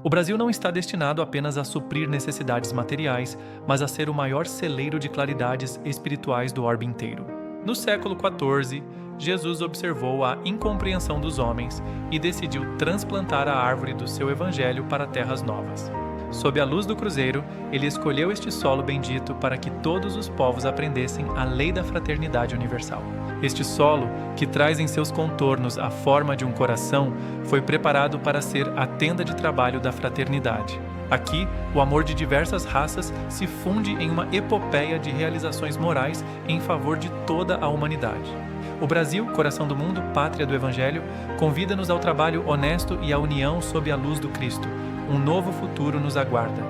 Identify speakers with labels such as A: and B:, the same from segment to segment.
A: O Brasil não está destinado apenas a suprir necessidades materiais, mas a ser o maior celeiro de claridades espirituais do orbe inteiro. No século XIV, Jesus observou a incompreensão dos homens e decidiu transplantar a árvore do seu evangelho para terras novas. Sob a luz do cruzeiro, ele escolheu este solo bendito para que todos os povos aprendessem a lei da fraternidade universal. Este solo, que traz em seus contornos a forma de um coração, foi preparado para ser a tenda de trabalho da fraternidade. Aqui, o amor de diversas raças se funde em uma epopeia de realizações morais em favor de toda a humanidade. O Brasil, coração do mundo, pátria do Evangelho, convida-nos ao trabalho honesto e à união sob a luz do Cristo. Um novo futuro nos aguarda.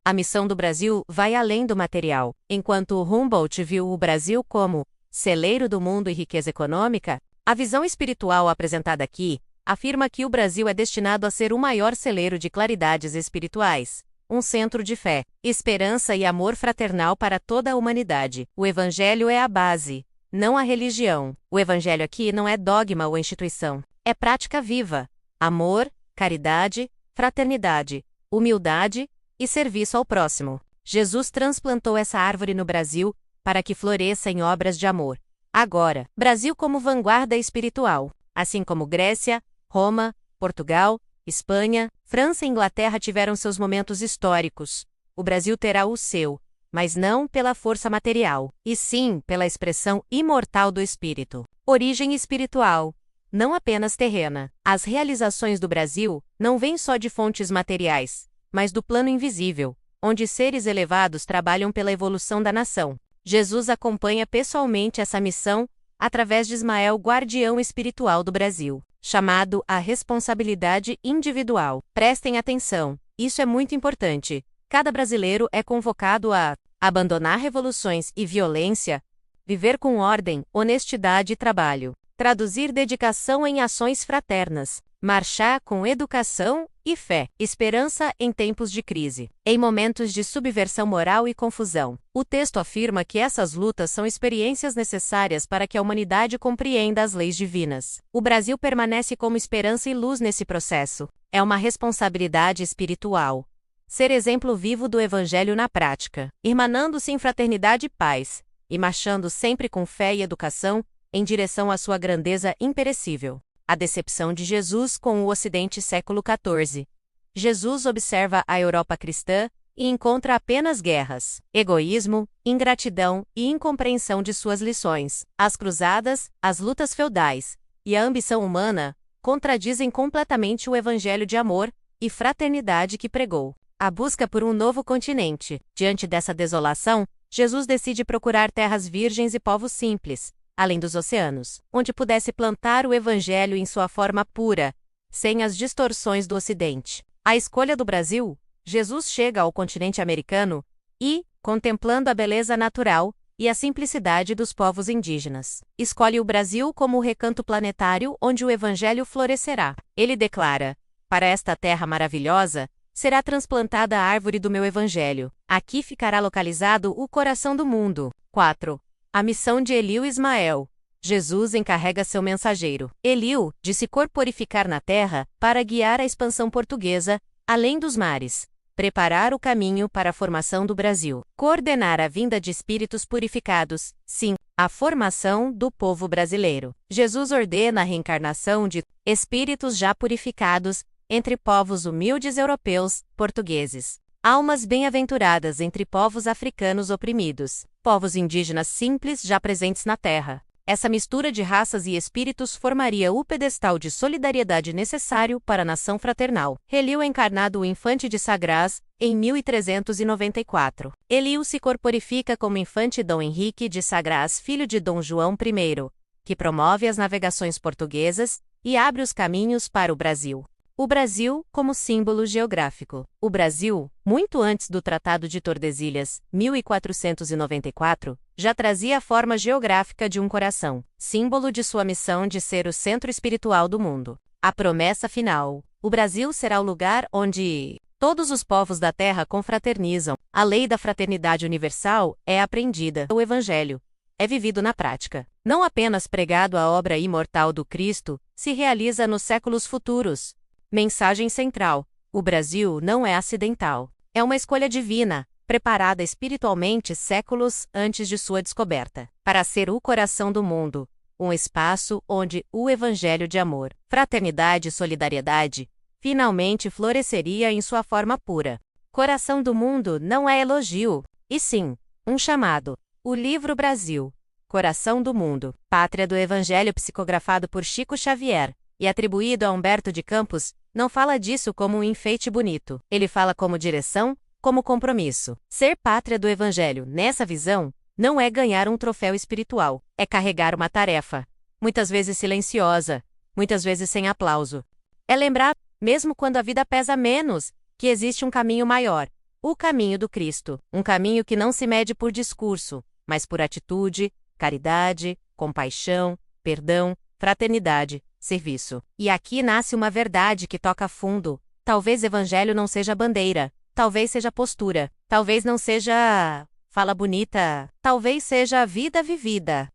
B: A missão do Brasil vai além do material. Enquanto Humboldt viu o Brasil como celeiro do mundo e riqueza econômica, a visão espiritual apresentada aqui afirma que o Brasil é destinado a ser o maior celeiro de claridades espirituais, um centro de fé, esperança e amor fraternal para toda a humanidade. O Evangelho é a base, não a religião. O Evangelho aqui não é dogma ou instituição, é prática viva. Amor, caridade, fraternidade, humildade e serviço ao próximo. Jesus transplantou essa árvore no Brasil para que floresça em obras de amor. Agora, Brasil como vanguarda espiritual, assim como Grécia, Roma, Portugal, Espanha, França e Inglaterra tiveram seus momentos históricos. O Brasil terá o seu, mas não pela força material, e sim pela expressão imortal do espírito. Origem espiritual, não apenas terrena. As realizações do Brasil não vêm só de fontes materiais, mas do plano invisível, onde seres elevados trabalham pela evolução da nação. Jesus acompanha pessoalmente essa missão através de Ismael, guardião espiritual do Brasil, chamado a responsabilidade individual. Prestem atenção, isso é muito importante. Cada brasileiro é convocado a abandonar revoluções e violência, viver com ordem, honestidade e trabalho, traduzir dedicação em ações fraternas, marchar com educação e fé, esperança em tempos de crise, em momentos de subversão moral e confusão. O texto afirma que essas lutas são experiências necessárias para que a humanidade compreenda as leis divinas. O Brasil permanece como esperança e luz nesse processo. É uma responsabilidade espiritual. Ser exemplo vivo do Evangelho na prática, irmanando-se em fraternidade e paz, e marchando sempre com fé e educação em direção à sua grandeza imperecível. A decepção de Jesus com o Ocidente século XIV. Jesus observa a Europa cristã e encontra apenas guerras, egoísmo, ingratidão e incompreensão de suas lições. As cruzadas, as lutas feudais e a ambição humana contradizem completamente o evangelho de amor e fraternidade que pregou. A busca por um novo continente. Diante dessa desolação, Jesus decide procurar terras virgens e povos simples, além dos oceanos, onde pudesse plantar o Evangelho em sua forma pura, sem as distorções do Ocidente. A escolha do Brasil, Jesus chega ao continente americano e, contemplando a beleza natural e a simplicidade dos povos indígenas, escolhe o Brasil como o recanto planetário onde o Evangelho florescerá. Ele declara: para esta terra maravilhosa, será transplantada a árvore do meu Evangelho. Aqui ficará localizado o coração do mundo. 4. A missão de Eliú e Ismael. Jesus encarrega seu mensageiro, Eliú, de se corporificar na terra para guiar a expansão portuguesa, além dos mares, preparar o caminho para a formação do Brasil, coordenar a vinda de espíritos purificados, sim, a formação do povo brasileiro. Jesus ordena a reencarnação de espíritos já purificados entre povos humildes europeus, portugueses. Almas bem-aventuradas entre povos africanos oprimidos, povos indígenas simples já presentes na terra. Essa mistura de raças e espíritos formaria o pedestal de solidariedade necessário para a nação fraternal. Eliú é encarnado o infante de Sagraz, em 1394. Eliú se corporifica como infante Dom Henrique de Sagraz, filho de Dom João I, que promove as navegações portuguesas e abre os caminhos para o Brasil. O Brasil como símbolo geográfico. O Brasil, muito antes do Tratado de Tordesilhas, 1494, já trazia a forma geográfica de um coração, símbolo de sua missão de ser o centro espiritual do mundo. A promessa final: o Brasil será o lugar onde todos os povos da terra confraternizam. A lei da fraternidade universal é aprendida. O Evangelho é vivido na prática. Não apenas pregado, a obra imortal do Cristo se realiza nos séculos futuros. Mensagem central: O Brasil não é acidental. É uma escolha divina, preparada espiritualmente séculos antes de sua descoberta, para ser o coração do mundo, um espaço onde o evangelho de amor, fraternidade e solidariedade finalmente floresceria em sua forma pura. Coração do mundo não é elogio, e sim, um chamado. O livro Brasil, Coração do Mundo, Pátria do Evangelho, psicografado por Chico Xavier e atribuído a Humberto de Campos, não fala disso como um enfeite bonito. Ele fala como direção, como compromisso. Ser pátria do Evangelho, nessa visão, não é ganhar um troféu espiritual, é carregar uma tarefa, muitas vezes silenciosa, muitas vezes sem aplauso. É lembrar, mesmo quando a vida pesa menos, que existe um caminho maior, o caminho do Cristo, um caminho que não se mede por discurso, mas por atitude, caridade, compaixão, perdão, fraternidade, serviço. E aqui nasce uma verdade que toca fundo. Talvez evangelho não seja bandeira, talvez seja postura, talvez não seja fala bonita, talvez seja a vida vivida.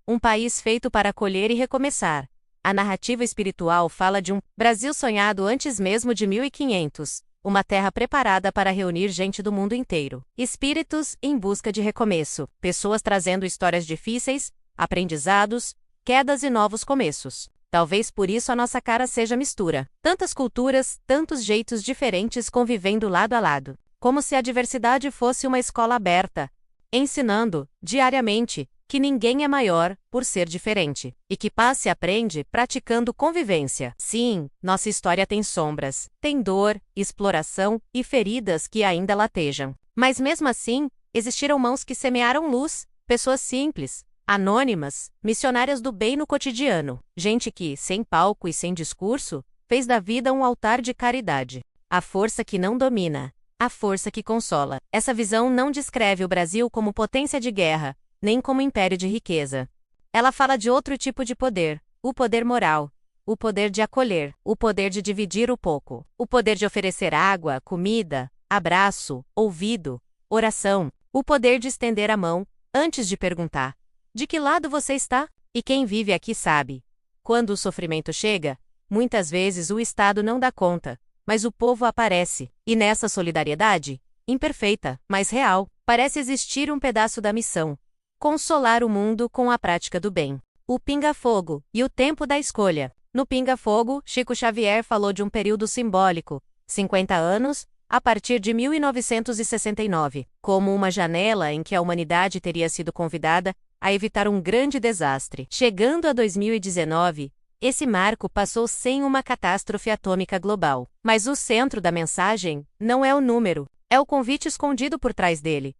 B: Um país feito para acolher e recomeçar. A narrativa espiritual fala de um Brasil sonhado antes mesmo de 1500, uma terra preparada para reunir gente do mundo inteiro. Espíritos em busca de recomeço, pessoas trazendo histórias difíceis, aprendizados, quedas e novos começos. Talvez por isso a nossa cara seja mistura. Tantas culturas, tantos jeitos diferentes convivendo lado a lado. Como se a diversidade fosse uma escola aberta, ensinando, diariamente, que ninguém é maior por ser diferente, e que paz se aprende praticando convivência. Sim, nossa história tem sombras, tem dor, exploração e feridas que ainda latejam. Mas mesmo assim, existiram mãos que semearam luz, pessoas simples, anônimas, missionárias do bem no cotidiano, gente que, sem palco e sem discurso, fez da vida um altar de caridade. A força que não domina, a força que consola. Essa visão não descreve o Brasil como potência de guerra, nem como império de riqueza. Ela fala de outro tipo de poder, o poder moral, o poder de acolher, o poder de dividir o pouco, o poder de oferecer água, comida, abraço, ouvido, oração, o poder de estender a mão, antes de perguntar: de que lado você está? E quem vive aqui sabe. Quando o sofrimento chega, muitas vezes o Estado não dá conta, mas o povo aparece, e nessa solidariedade, imperfeita, mas real, parece existir um pedaço da missão: consolar o mundo com a prática do bem. O pinga-fogo e o tempo da escolha. No pinga-fogo, Chico Xavier falou de um período simbólico, 50 anos, a partir de 1969, como uma janela em que a humanidade teria sido convidada a evitar um grande desastre. Chegando a 2019, esse marco passou sem uma catástrofe atômica global. Mas o centro da mensagem não é o número, é o convite escondido por trás dele.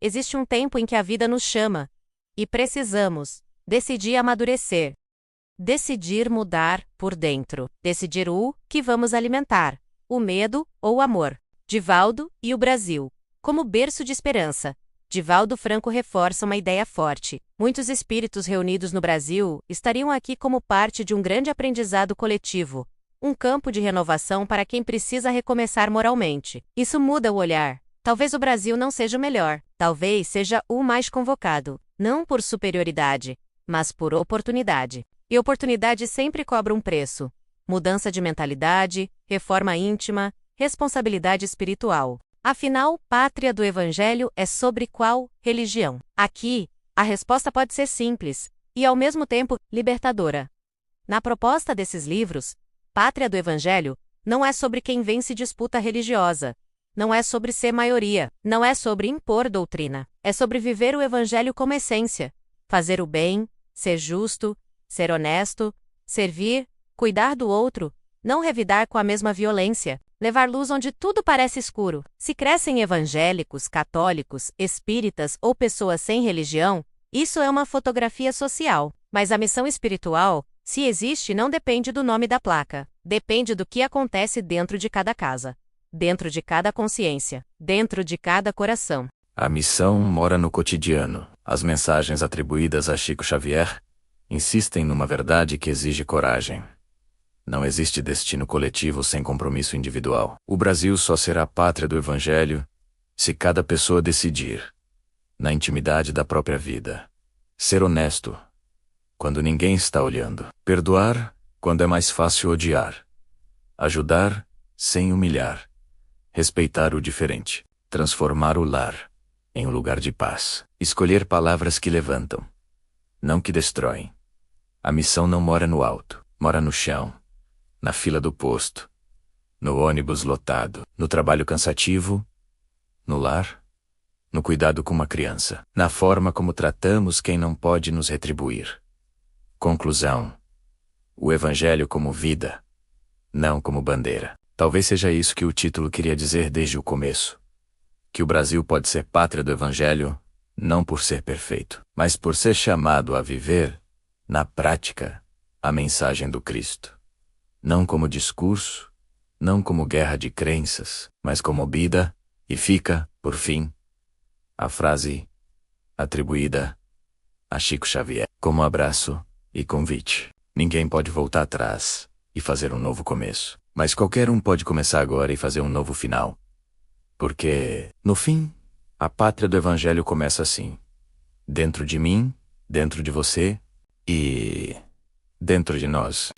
B: Existe um tempo em que a vida nos chama, e precisamos decidir amadurecer. Decidir mudar por dentro. Decidir o que vamos alimentar, o medo ou o amor. Divaldo e o Brasil. Como berço de esperança, Divaldo Franco reforça uma ideia forte. Muitos espíritos reunidos no Brasil estariam aqui como parte de um grande aprendizado coletivo, um campo de renovação para quem precisa recomeçar moralmente. Isso muda o olhar. Talvez o Brasil não seja o melhor, talvez seja o mais convocado, não por superioridade, mas por oportunidade. E oportunidade sempre cobra um preço: mudança de mentalidade, reforma íntima, responsabilidade espiritual. Afinal, pátria do Evangelho é sobre qual religião? Aqui, a resposta pode ser simples e, ao mesmo tempo, libertadora. Na proposta desses livros, Pátria do Evangelho não é sobre quem vence disputa religiosa, não é sobre ser maioria, não é sobre impor doutrina, é sobre viver o Evangelho como essência, fazer o bem, ser justo, ser honesto, servir, cuidar do outro, não revidar com a mesma violência, levar luz onde tudo parece escuro. Se crescem evangélicos, católicos, espíritas ou pessoas sem religião, isso é uma fotografia social. Mas a missão espiritual, se existe, não depende do nome da placa. Depende do que acontece dentro de cada casa, dentro de cada consciência, dentro de cada coração.
C: A missão mora no cotidiano. As mensagens atribuídas a Chico Xavier insistem numa verdade que exige coragem. Não existe destino coletivo sem compromisso individual. O Brasil só será a pátria do Evangelho se cada pessoa decidir, na intimidade da própria vida, ser honesto quando ninguém está olhando, perdoar quando é mais fácil odiar, Ajudar, sem humilhar. Respeitar o diferente. Transformar o lar em um lugar de paz. Escolher palavras que levantam, não que destroem. A missão não mora no alto, mora no chão, na fila do posto, no ônibus lotado, no trabalho cansativo, no lar, no cuidado com uma criança, na forma como tratamos quem não pode nos retribuir. Conclusão: o Evangelho como vida, não como bandeira. Talvez seja isso que o título queria dizer desde o começo. Que o Brasil pode ser pátria do Evangelho, não por ser perfeito, mas por ser chamado a viver, na prática, a mensagem do Cristo. Não como discurso, não como guerra de crenças, mas como vida, e fica, por fim, a frase atribuída a Chico Xavier, como abraço e convite. Ninguém pode voltar atrás e fazer um novo começo, mas qualquer um pode começar agora e fazer um novo final. Porque, no fim, a pátria do Evangelho começa assim: dentro de mim, dentro de você e dentro de nós.